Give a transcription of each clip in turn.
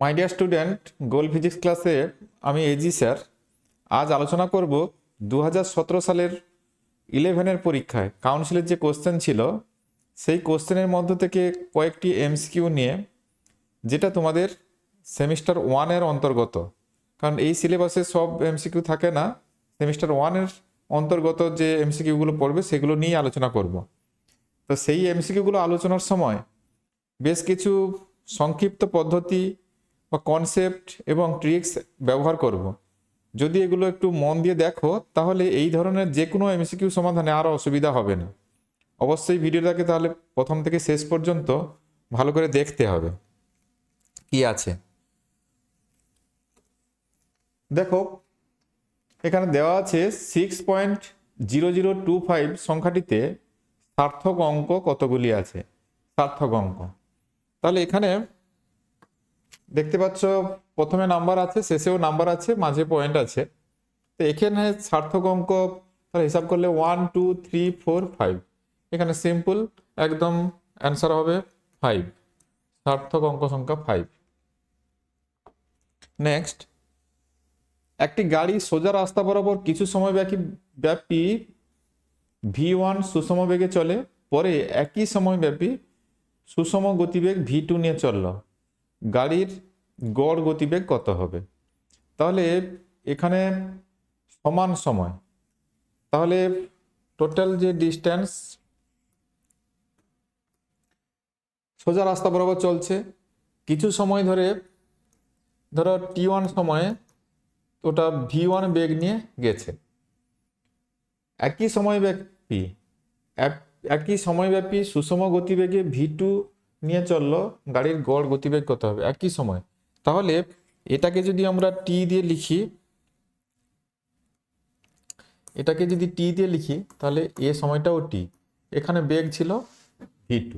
My dear student, goal physics ক্লাসে আমি AG sir. আজ আলোচনা করব 2017 সালের 11-এর পরীক্ষায় কাউন্সিলের যে কোশ্চেন ছিল সেই কোশ্চেনের মধ্য থেকে কয়েকটি এমসিকিউ নিয়ে, যেটা তোমাদের সেমিস্টার 1-এর অন্তর্গত। কারণ এই সিলেবাসে সব এমসিকিউ থাকে না, সেমিস্টার 1-এর অন্তর্গত যে এমসিকিউগুলো পড়বে সেগুলো নিয়ে আলোচনা করব। তো সেই এমসিকিউগুলো আলোচনার সময় বেশ কিছু সংক্ষিপ্ত পদ্ধতি বা কনসেপ্ট এবং ট্রিক্স ব্যবহার করব। যদি এগুলো একটু মন দিয়ে দেখো তাহলে এই ধরনের যে কোনো এমসিকিউ সমাধানে আরও অসুবিধা হবে না। অবশ্যই ভিডিওটাকে তাহলে প্রথম থেকে শেষ পর্যন্ত ভালো করে দেখতে হবে কি আছে। দেখো, এখানে দেওয়া আছে 6.0025 সংখ্যাটিতে সার্থক অঙ্ক কতগুলি আছে। সার্থক অঙ্ক, তাহলে এখানে দেখতে পাচ্ছ প্রথমে নাম্বার আছে, শেষেও নাম্বার আছে, মাঝে পয়েন্ট আছে। তো এখানে সার্থক অঙ্ক তাহলে হিসাব করলে 1 2 3 4 5, এখানে সিম্পল একদম অ্যান্সার হবে 5। সার্থক অঙ্ক সংখ্যা 5। নেক্সট, একটি গাড়ি সোজা রাস্তা বরাবর কিছু সময় ব্যাপী V1 সুষম বেগে চলে, পরে একই সময় ব্যাপী সুষম গতিবেগ V2 নিয়ে চলল, গাড়ির গড় গতিবেগ কত হবে? তাহলে এখানে সমান সময়, তাহলে টোটাল যে ডিস্টেন্স, সোজা রাস্তা বরাবর চলছে কিছু সময় ধরে, ধরো T1 সময়ে ওটা V1 বেগ নিয়ে গেছে, একই সময়ব্যাপী একই সময়ব্যাপী সুষম গতিবেগে V2 নিয়ে চললো, গাড়ির গড় গতিবেগ কত হবে একই সময়? তাহলে এটাকে যদি আমরা টি দিয়ে লিখি, তাহলে এ সময়টাও টি, এখানে বেগ ছিল V2,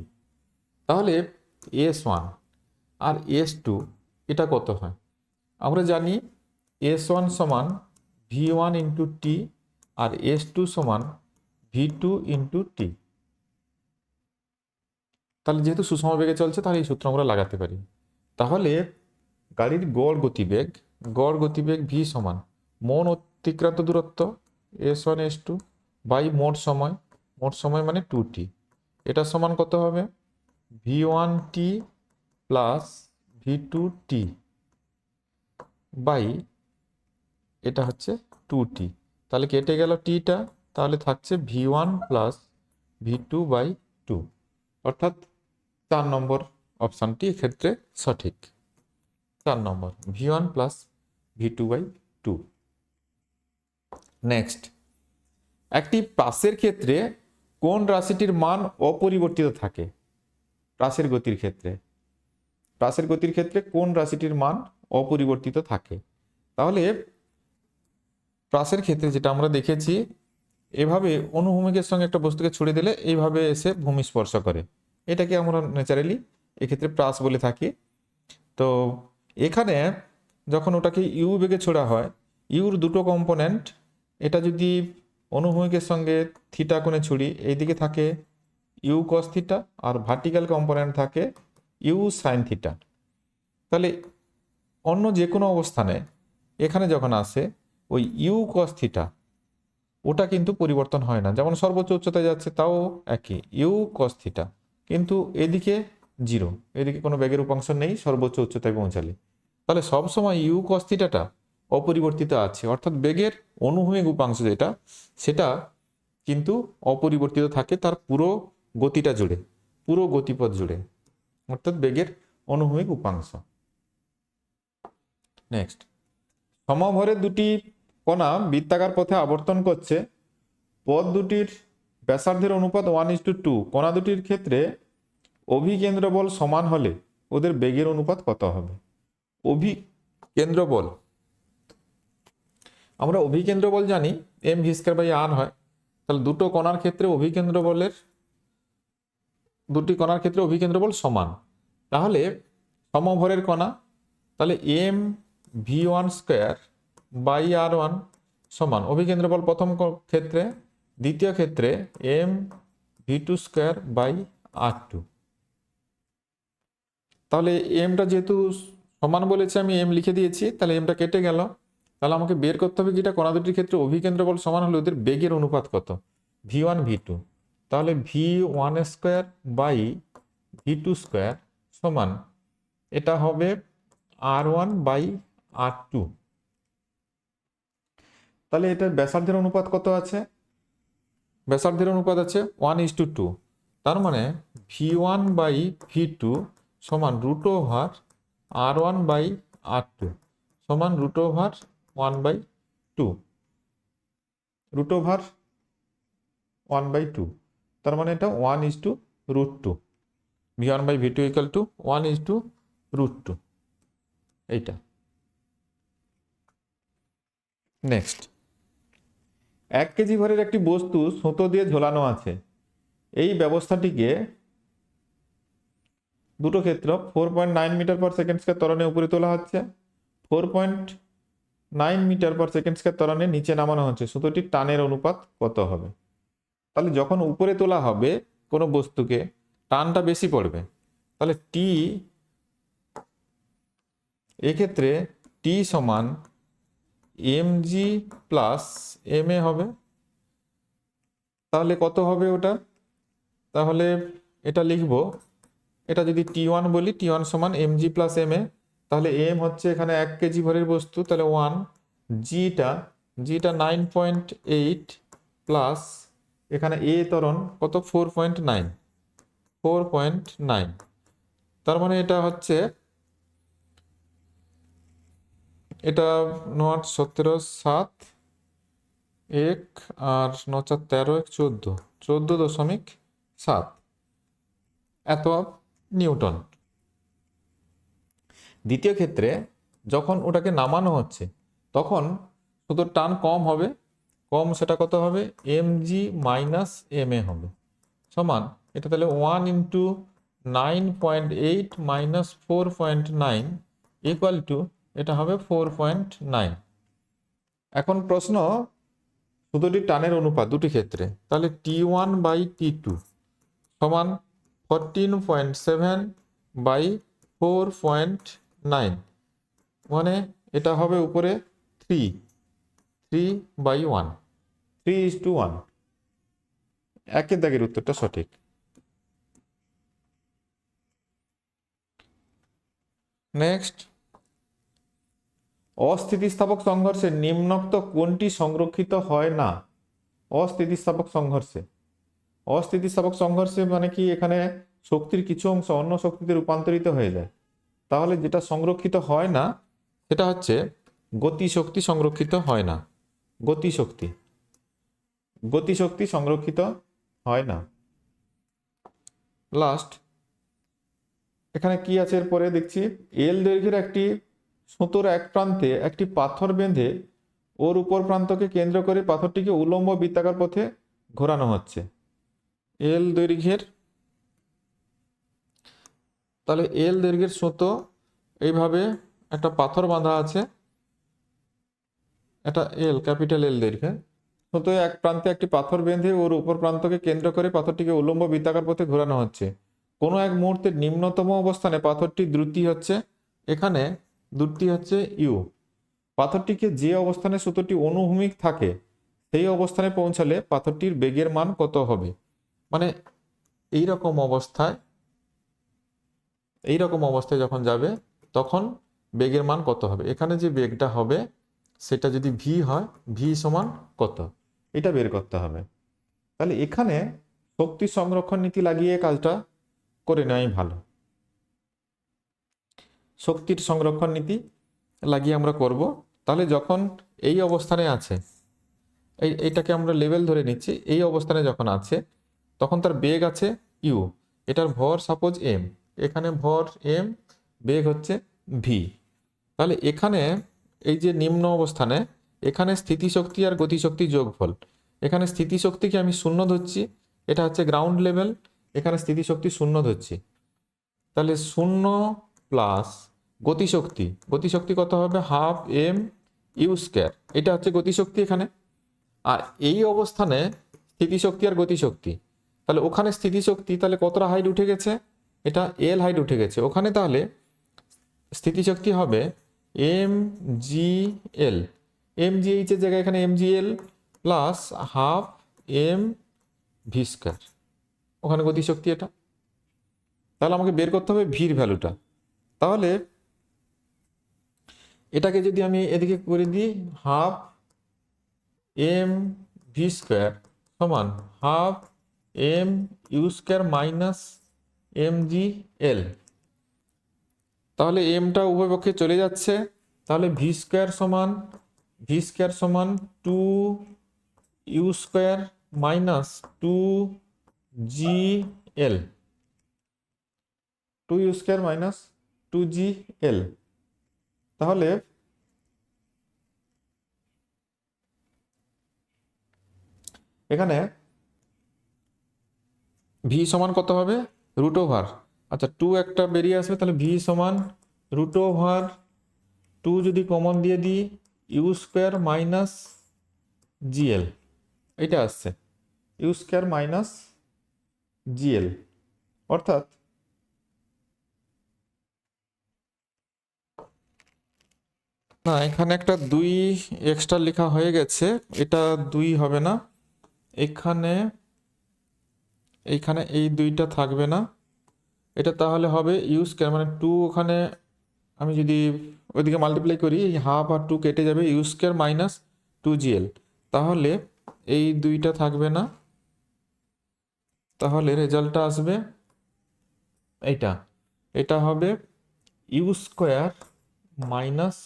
তাহলে S1 আর S2 এটা কত হয়? আমরা জানি S1 সমান V1 ইন্টু টি আর S2 সমান V2 ইন্টু টি। তাহলে যেহেতু সুষম বেগে চলছে তাহলে এই সূত্র আমরা লাগাতে পারি। তাহলে গাড়ির গড় গতিবেগ ভি সমান মন অতিক্রান্ত দূরত্ব S1 S2 বাই মোট সময় মানে 2t, এটা সমান কত হবে? V1t প্লাস V2t বাই এটা হচ্ছে 2t, তাহলে কেটে গেল টিটা, তাহলে থাকছে V1 প্লাস V2 বাই 2, অর্থাৎ 4 নম্বর অপশানটি এক্ষেত্রে সঠিক। 4 নম্বর V1 plus V2 by 2। Next, একটি প্রাসের ক্ষেত্রে কোন রাশিটির মান অপরিবর্তিত থাকে? প্রাসের গতির ক্ষেত্রে কোন রাশিটির মান অপরিবর্তিত থাকে? তাহলে প্রাসের ক্ষেত্রে যেটা আমরা দেখেছি, এভাবে অনুভূমিকের সঙ্গে একটা বস্তুকে ছুড়ে দিলে এইভাবে এসে ভূমি স্পর্শ করে, এটাকে আমরা ন্যাচারালি এক্ষেত্রে প্রাস বলে থাকি। তো এখানে যখন ওটাকে ইউ বেগে ছোড়া হয়, ইউর দুটো কম্পোনেন্ট, এটা যদি অনুভূমিকের সঙ্গে থিটা কোণে ছুড়ি, এইদিকে থাকে ইউ কস থিটা আর ভার্টিক্যাল কম্পোনেন্ট থাকে ইউ সাইন থিটা। তাহলে অন্য যে কোনো অবস্থানে এখানে যখন আসে ওই ইউ কস থিটা ওটা কিন্তু পরিবর্তন হয় না, যেমন সর্বোচ্চ উচ্চতায় যাচ্ছে তাও একই ইউ কস থিটা, কিন্তু এদিকে জিরো, এদিকে কোনো বেগের উপাংশ নেই সর্বোচ্চ উচ্চতায় পৌঁছালে। তাহলে সবসময় ইউ কস থিটাটা অপরিবর্তিত আছে, অর্থাৎ বেগের অনুভূমিক উপাংশ যেটা সেটা কিন্তু অপরিবর্তিত থাকে তার পুরো গতিটা জুড়ে, পুরো গতিপথ জুড়ে, অর্থাৎ বেগের অনুভূমিক উপাংশ। নেক্সট, সমভরের দুটি কণা বৃত্তাকার পথে আবর্তন করছে, পথ দুটির ব্যাসার্ধের অনুপাত 1:2, কণা দুটির ক্ষেত্রে অভিকেন্দ্র বল সমান হলে ওদের বেগের অনুপাত কত হবে? অভিকেন্দ্র বল, আমরা অভিকেন্দ্র বল জানি mv²/r হয়। তাহলে দুটি কণার ক্ষেত্রে অভিকেন্দ্র বল সমান, তাহলে সমভরের কণা, তাহলে mv1² সমান অভিকেন্দ্র বল প্রথম ক্ষেত্রে, দ্বিতীয় ক্ষেত্রে mv2²/r2। তাহলে এমটা যেহেতু সমান বলেছে, আমি এম লিখে দিয়েছি, তাহলে এমটা কেটে গেল। তাহলে আমাকে বের করতে হবে যেটা কণা দুটির ক্ষেত্রে অভিকেন্দ্র বল সমান হলে ওদের বেগের অনুপাত কত, v1 v2। তাহলে v1 square by v2 square সমান এটা হবে r1 বাই r2। তাহলে এটার ব্যাসার্ধের অনুপাত কত আছে, ব্যাসার্ধের অনুপাত আছে 1:2। তার মানে v1 বাই v2 সমান √/r1 বাই r2 সমান √1/2, √1/2। তার মানে এটা 1:√2, v1 by v2 equal to 1:√2, এইটা। নেক্সট, 1 কেজি ভরের একটি বস্তু সুতো দিয়ে ঝোলানো আছে। এই ব্যবস্থাটিকে দুটো ক্ষেত্র 4.9 মিটার পার সেকেন্ড স্কয়ার ত্বরণে উপরে তোলা হচ্ছে, 4.9 মিটার পার সেকেন্ড স্কয়ার ত্বরণে নিচে নামানো হচ্ছে। সুতোটির টানের অনুপাত কত হবে? তাহলে যখন উপরে তোলা হবে কোনো বস্তুকে, টানটা বেশি পড়বে। তাহলে টি, এক্ষেত্রে টি সমান mg প্লাস ma হবে। তাহলে কত হবে ওটা? তাহলে এটা লিখব, এটা যদি T1 বলি, T1 সমান mg প্লাস ma। তাহলে m হচ্ছে এখানে 1 কেজি ভরের বস্তু, তাহলে 1, gটা 9.8 প্লাস এখানে a ত্বরণ কত 4.9। তার মানে এটা হচ্ছে, এটা 9 17 7 1 আর 9 4 13 1 14, 14.7 এত নিউটন। দ্বিতীয় ক্ষেত্রে যখন ওটাকে নামানো হচ্ছে তখন সুতোর টান কম হবে, কম সেটা কত হবে, mg মাইনাস ma হবে সমান, এটা তাহলে 1 ইন্টু 9.8 মাইনাস 4.9 ইকুয়াল টু, এটা হবে 4.9। এখন প্রশ্ন, সুতোটির টানের অনুপাত দুটি ক্ষেত্রে, তাহলে T1 বাই T2 সমান 14.7 বাই 4.9, মানে এটা হবে উপরে 3/1, 3:1। একের দাগের উত্তরটা সঠিক। নেক্সট, অস্থিতিস্থাপক সংঘর্ষে নিম্নোক্ত কোনটি সংরক্ষিত হয় না? অস্থিতিস্থাপক সংঘর্ষে, অস্থিতিস্থাপক সংঘর্ষে মানে কি, এখানে শক্তির কিছু অংশ অন্য শক্তিতে রূপান্তরিত হয়ে যায়। তাহলে যেটা সংরক্ষিত হয় না সেটা হচ্ছে গতিশক্তি, সংরক্ষিত হয় না। গতিশক্তি, গতিশক্তি সংরক্ষিত হয় না। লাস্ট, এখানে কি আছে এরপরে দেখছি, এল দৈর্ঘ্যের একটি সুতোর এক প্রান্তে একটি পাথর বেঁধে ওর উপর প্রান্তকে কেন্দ্র করে পাথরটিকে উলম্ব বৃত্তাকার পথে ঘোরানো হচ্ছে। এল দৈর্ঘ্যের, তাহলে এল দৈর্ঘ্যের সুতো, এইভাবে একটা পাথর বাঁধা আছে, এটা এল, ক্যাপিটাল এল দৈর্ঘ্যে। সুতো এক প্রান্তে একটি পাথর বেঁধে ওর উপর প্রান্তকে কেন্দ্র করে পাথরটিকে উলম্ব বৃত্তাকার পথে ঘোরানো হচ্ছে। কোনো এক মুহূর্তের নিম্নতম অবস্থানে পাথরটি দ্রুতি হচ্ছে, এখানে দ্রুতি হচ্ছে ইউ। পাথরটিকে যে অবস্থানে সুতোটি অনুভূমিক থাকে সেই অবস্থানে পৌঁছালে পাথরটির বেগের মান কত হবে? মানে এইরকম অবস্থায়, এইরকম অবস্থায় যখন যাবে তখন বেগের মান কত হবে? এখানে যে বেগটা হবে সেটা যদি ভি হয়, ভি সমান কত, এটা বের করতে হবে। তাহলে এখানে শক্তি সংরক্ষণ নীতি লাগিয়ে কাজটা করে নেওয়াই ভালো। শক্তির সংরক্ষণ নীতি লাগিয়ে আমরা করব। তাহলে যখন এই অবস্থানে আছে, এইটাকে আমরা লেভেল ধরে নিচ্ছি, এই অবস্থানে যখন আছে তখন তার বেগ আছে ইউ, এটার ভর সাপোজ এম, এখানে ভর এম, বেগ হচ্ছে ভি। তাহলে এখানে এই যে নিম্ন অবস্থানে, এখানে স্থিতিশক্তি আর গতিশক্তি যোগফল, এখানে স্থিতিশক্তিকে আমি 0 ধরছি, এটা হচ্ছে গ্রাউন্ড লেভেল, এখানে স্থিতিশক্তি 0 ধরছি। তাহলে 0 প্লাস গতিশক্তি, গতিশক্তি কত হবে, হাফ এম ইউ স্কয়ার, এটা হচ্ছে গতিশক্তি এখানে। আর এই অবস্থানে স্থিতিশক্তি আর গতিশক্তি, তাহলে ওখানে স্থিতিশক্তি তাহলে কতটা হাইট উঠে গেছে, এটা এল হাইট উঠে গেছে ওখানে, তাহলে স্থিতিশক্তি হবে m g l, m g h এর জায়গায় এখানে m g l plus half m v square, ওখানে গতিশক্তি এটা। তাহলে আমাকে বের করতে হবে ভির ভ্যালুটা। তাহলে এটাকে যদি আমি এদিকে করে দিই, হাফ এম ভি স্কোয়ার সমান half m u square minus m g l, তাহলে এমটা উভয় পক্ষে চলে যাচ্ছে, তাহলে ভি স্কোয়ার সমান two u square minus two g l, two u square minus two g l. তাহলে এখানে ভি সমান কত হবে, রুট ওভার, আচ্ছা টু একটা বেরিয়ে আসবে, তাহলে ভি সমান রুট ওভার টু, যদি কমন দিয়ে দিই ইউ স্কোয়ার মাইনাস জিএল, এটা আসছে ইউ স্কোয়ার মাইনাস জিএল। অর্থাৎ না, এখানে একটা দুই এক্সট্রা লেখা হয়ে গেছে, এটা দুই হবে না, এখানে এইখানে এই দুইটা থাকবে না, এটা তাহলে হবে ইউ স্কোয়ার মানে টু, ওখানে আমি যদি ওইদিকে মাল্টিপ্লাই করি এই হাফ আর টু কেটে যাবে, u square minus two g l, তাহলে এই দুইটা থাকবে না, তাহলে রেজাল্টটা আসবে এইটা, এটা হবে u square minus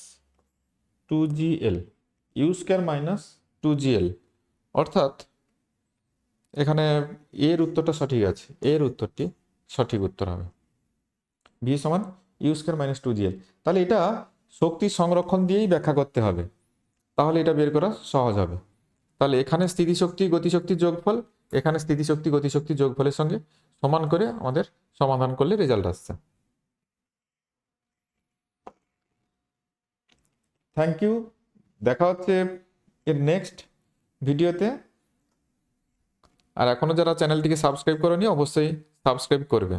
two g l, u square minus two g l. অর্থাৎ এখানে এর উত্তরটা সঠিক আছে, এর উত্তরটি সঠিক উত্তর হবে ভি সমান u square minus two g l. তাহলে এটা শক্তি সংরক্ষণ দিয়েই ব্যাখ্যা করতে হবে, তাহলে এটা বের করা সহজ হবে। তাহলে এখানে স্থিতিশক্তি গতিশক্তির যোগফল, এখানে স্থিতিশক্তি গতিশক্তির যোগফলের সঙ্গে সমান করে আমাদের সমাধান করলে রেজাল্ট আসছে। থ্যাংক ইউ, দেখা হচ্ছে এর নেক্সট ভিডিওতে। আর এখনো যারা চ্যানেলটিকে সাবস্ক্রাইব করোনি অবশ্যই সাবস্ক্রাইব করবে।